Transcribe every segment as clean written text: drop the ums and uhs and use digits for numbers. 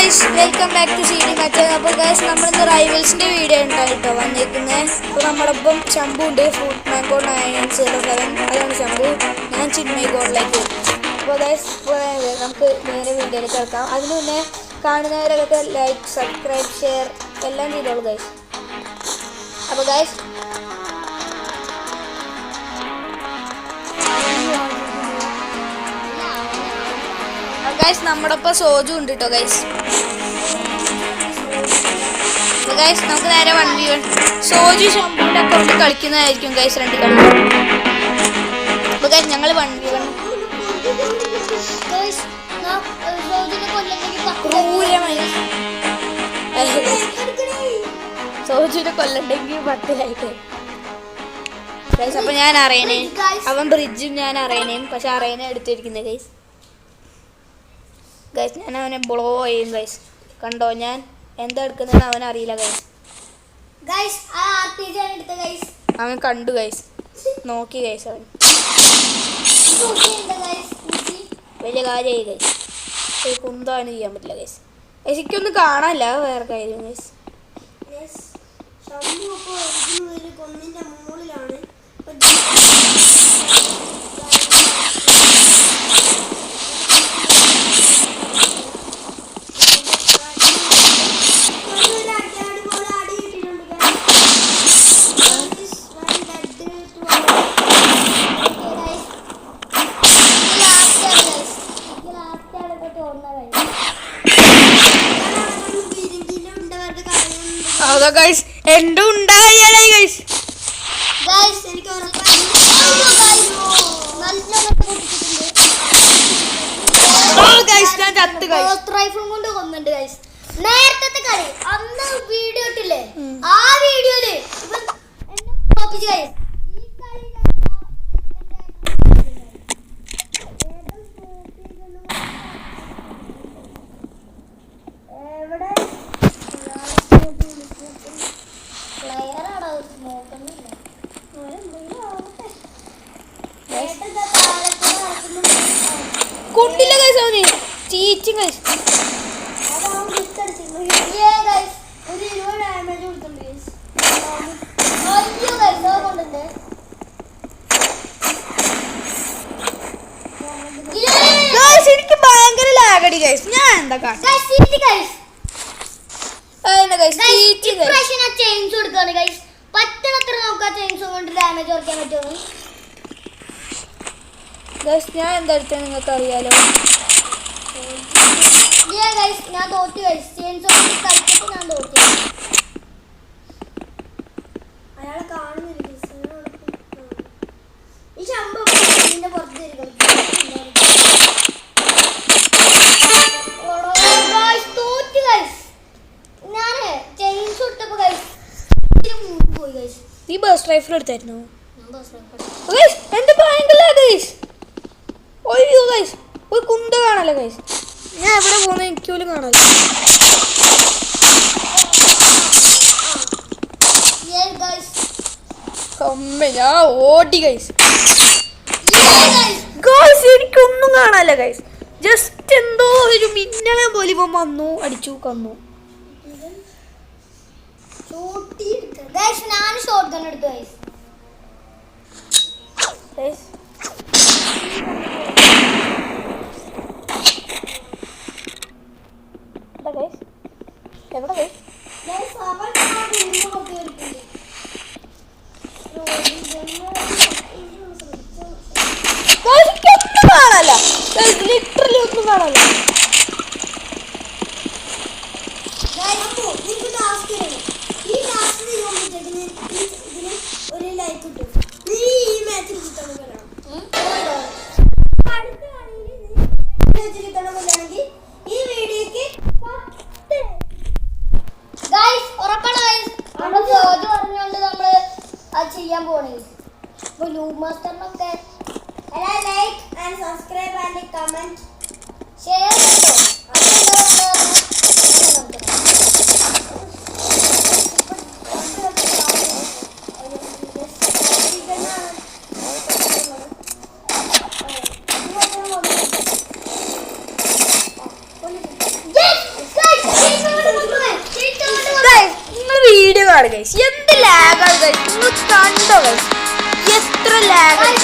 Guys welcome back to സീഡി മച്ചൻ. അപ്പോൾ guys നമ്മളിന്ന് റൈവൽസിൻ്റെ video ഉണ്ടായിട്ടോ വന്നിരിക്കുന്നത്. അപ്പോൾ നമ്മളൊപ്പം ശംഭു ഉണ്ട്, ഫ്രൂട്ട് മാംഗോ 907. അതാണ് ശംഭു, ഞാൻ ചിന്മയ് ഗോഡിലേക്ക്. അപ്പോൾ ഗൈസ് നമുക്ക് നേരെ വീഡിയോയിലേക്ക് കേൾക്കാം. അതിന് മുന്നേ കാണുന്നവരൊക്കെ ലൈക്ക്, സബ്സ്ക്രൈബ്, ഷെയർ എല്ലാം ചെയ്തോളൂ ഗൈസ്. അപ്പോൾ ഗൈസ് ഗൈസ് നമ്മുടെ ഒപ്പം സോജു ഉണ്ട് കേട്ടോ ഗൈസ്. അപ്പോൾ ഗൈസ് നമുക്ക് നേരെ 1v1 സോജു ശംഭുവിൻ്റെ അക്കൗണ്ട് കളിക്കുന്നതായിരിക്കും ഗൈസ് 2 കളി. അപ്പോൾ ഗൈസ് ഞങ്ങൾ 1v1 സോജുവിനെ കൊല്ലണ്ടെങ്കിൽ 10 ലൈക്ക് ഗൈസ്. അപ്പോൾ ഞാൻ അറിയണേ, അവൻ ബ്രിഡ്ജും ഞാൻ അറിയണേയും, പക്ഷെ അറിയണേ എടുത്തിരിക്കുന്നത് ഗൈസ്. ഗൈസ് ഞാൻ അവനെ ബ്ലോ ചെയ്യും ഗൈസ്. കണ്ടോ ഞാൻ എന്താ എടുക്കുന്നതെന്ന് അവൻ അറിയില്ല ഗൈസ്. അവൻ കണ്ടു ഗൈസ്, നോക്കി ഗൈസ്. അവൻ വലിയ കാര്യമായി ഗൈസ്. കുന്താണ് ചെയ്യാൻ പറ്റില്ല ഗൈസ്. എനിക്കൊന്നും കാണാനില്ല, വേറെ കാര്യം ഗൈസ്. അതാ ഗൈസ് എന്റെ ഉണ്ടായാലേ ഗൈസ്. നേരത്തെ കളി അന്ന് വീഡിയോ ഇട്ടില്ലേ, ആ വീഡിയോയില് കുണ്ടില്ല ഗൈസ്, അവന് ചീറ്റിങ് ഗൈസ്. എനിക്ക് ഭയങ്കര ലാഗടി ഗൈസ്. ഞാൻ എന്താ പറ്റണത്ര നമുക്ക് ആ ചെയിൻസ് കൊണ്ട് ഡാമേജ് കുറയ്ക്കാൻ പറ്റുമോ ഗൈസ്? ഞാൻ എന്താ എടുത്തത് നിങ്ങൾക്ക് അറിയാലോ. ഞാൻ തോറ്റു ഗൈസ്. ചെയിൻസ് കൊണ്ട് കളിച്ചിട്ട് ഞാൻ തോറ്റു. അയാളെ കാണുന്നില്ല. ഈ ശമ്പ പുറത്ത് തോറ്റു ഗൈസ്. ഞാന് ചെയിൻസ് ഇട്ടപ്പോ ഗൈസ് പോയി ഗൈസ്. നീ ബസ് റൈഫിൾ എടുത്തായിരുന്നു? എന്റെ ഭയങ്കര ഗൈസ്. ഒയ്യോ ഗൈസ്, ഒരു കുന്ത കാണല്ലോ ഗൈസ്. ഞാൻ എവിടെ പോകുന്നത് എനിക്ക് പോലും കാണാല്ലോ. ഞാൻ ഓടി ഗൈസ്. ഗൈസ് എനിക്കൊന്നും കാണാല്ല ഗൈസ്. ജസ്റ്റ് എന്തോ ഒരു മിന്നലെ പോലെ ഇവൻ വന്നു, അടിച്ചു, കൊന്നു. ഞാൻ ഷോട്ട് ഗൺ എടുത്തു ഗൈസ്. എവിടെ ഗൈസ്? ഒന്നും കാണാല്ല, ലിറ്ററലി ഒന്നും കാണാല്ല. ചെയ്യാൻ പോണേ ലൂപ്പ് മാസ്റ്ററിനൊക്കെ like and subscribe and comment share ലാഗാണ് ഗൈസ്, എന്ത് ലാഗാണ് ഗൈസ്, നിങ്ങൾ കണ്ടോ ഗൈസ്, എത്ര ലാഗാണ്.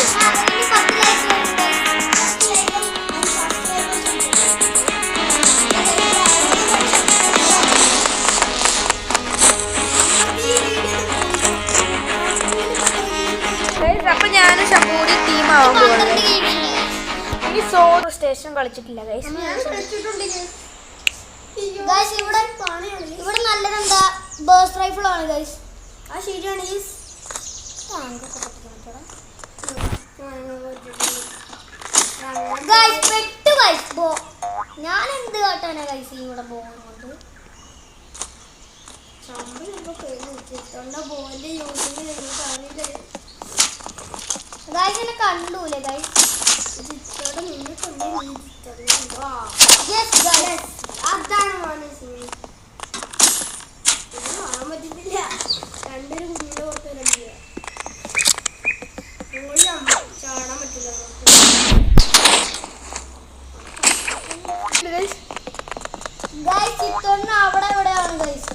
അപ്പൊ ഞാനും ശമ്പൂടി ടീമാവാൻ പോകുന്നത്. ഇനി സോളോ സ്റ്റേഷൻ കളിച്ചിട്ടില്ല ഗൈസ്. ഇവിടെ നല്ലതെന്താ ബേസ്റ്റ് റൈഫിൾ ആണ് ഗൈസ്. ആ ശരിയാണ് ഗൈസ്. ഞാൻ എന്ത് കാട്ടാനാ ഗൈസ് ഇവിടെ പോകുന്നുണ്ട്. ബോളിന്റെ യൂസിങ് ഗൈസ് എന്നെ കണ്ടൂലേ ഗൈസ്. അതാണ് കാണാൻ പറ്റുന്നില്ല. രണ്ടൊരു കുഞ്ഞിന്റെ പുറത്ത് ചാടാൻ പറ്റില്ല. അവിടെ എവിടെയാണ് ഗൈസ്?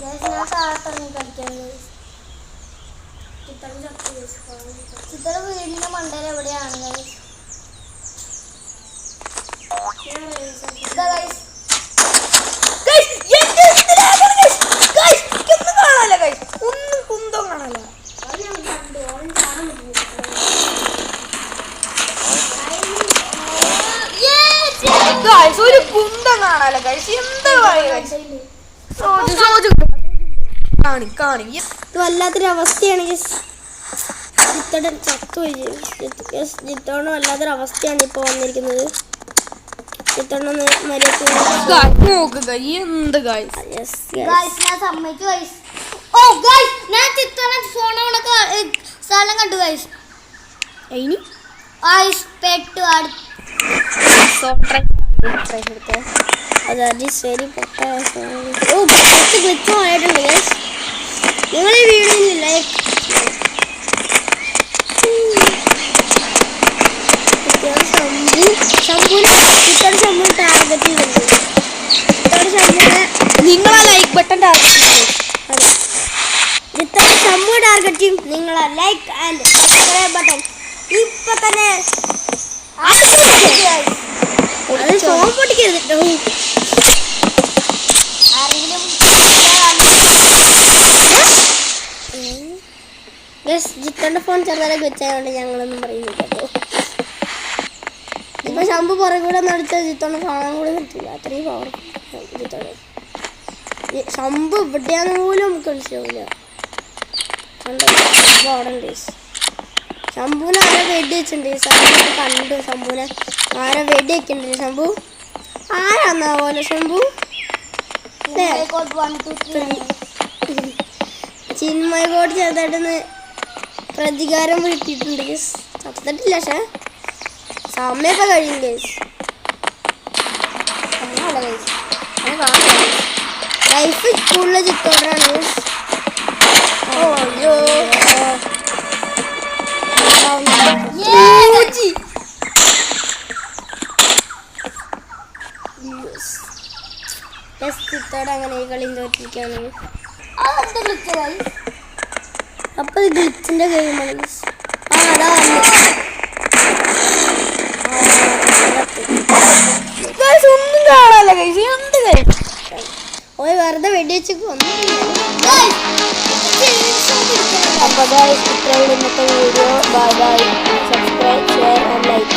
ഞാൻ കാട്ടിറങ്ങി കളിക്കാൻ ഗൈസ്. ചിത്ര വീടിന്റെ മണ്ടയിൽ എവിടെയാണ് ഗൈസ്? ഒരു കുന്തം കാണാലോ ഗൈസ്, എന്താ പറയുക. വല്ലാത്തൊരു അവസ്ഥയാണ് ജിത്തോണ് വല്ലാത്തൊരു അവസ്ഥയാണ് ഇപ്പൊ വന്നിരിക്കുന്നത്. ജിത്തോണൊന്ന് ഞാൻ സമ്മതിച്ചു ഗൈസ്. ഓ ഗൈസ് ഞാൻ ചിത്തോണ ഫോണൊക്കെ സ്ഥലം കണ്ടു ഗൈസ്. പെട്ടു നിങ്ങൾ ഈ വീഡിയോയിൽ ലൈക്ക് ടാർഗറ്റ് ചെയ്തിട്ടുണ്ട്. നിങ്ങളാ ലൈക്ക് ബട്ടൺ ശംഭു ടാർഗറ്റ് ചെയ്യും. നിങ്ങളെ ലൈക്ക് ആൻഡ് സബ്സ്ക്രൈബ് ബട്ടൺ ഇപ്പൊ തന്നെ ഫോൺ പൊട്ടിക്കരുത്. ജിത്തോന്റെ ഫോൺ ചെറുതായി വെച്ചായതുകൊണ്ട് ഞങ്ങളൊന്നും പറയുന്നില്ല കേട്ടോ. ഇപ്പൊ ശംഭു പുറകെ കൂടെ ഒന്ന് അടിച്ചാൽ ജിത്തോണ്ട് കാണാൻ കൂടെ പറ്റില്ല. അത്രയും പവർ ജിത്തോടെ. ശംഭു ഇവിടെയാന്ന് പോലും നമുക്ക് മനസ്സിലാവില്ല. ശംഭുവിനെ ആരെ വെടി വെച്ചിട്ടുണ്ട്. ശംഭു കണ്ടു ശംഭുവിനെ ആരെ വെടി വെക്കുന്നുണ്ട്. ശംഭു ആരാന്നാ പോലെ ശംഭു ചിന്മയ കോട് ചെറുതായിട്ടൊന്ന് പ്രതികാരം വീട്ടിട്ടുണ്ട്. ചത്തിട്ടില്ല പക്ഷേ സമയമൊക്കെ കഴിയും ഗൈസ്. ലൈഫ് സ്കൂളിലെ ചിത്തോടാണ്. ചിത്തോടെ അങ്ങനെ ഈ കളി തോറ്റിരിക്കുകയാണ്. അപ്പൊ ഗ്ലിച്ചിന്റെ ഗെയിമാണ്. അതാ ഒന്നും കാണാല്ല ഗൈസ്, എന്ത് കാര്യം ഓയ് വെറുതെ വെടിവെച്ച് അപ്പോൾ ഗൈസ് ഇത്രയുള്ള ഇന്നത്തെ video. Bye bye. Subscribe, share and like.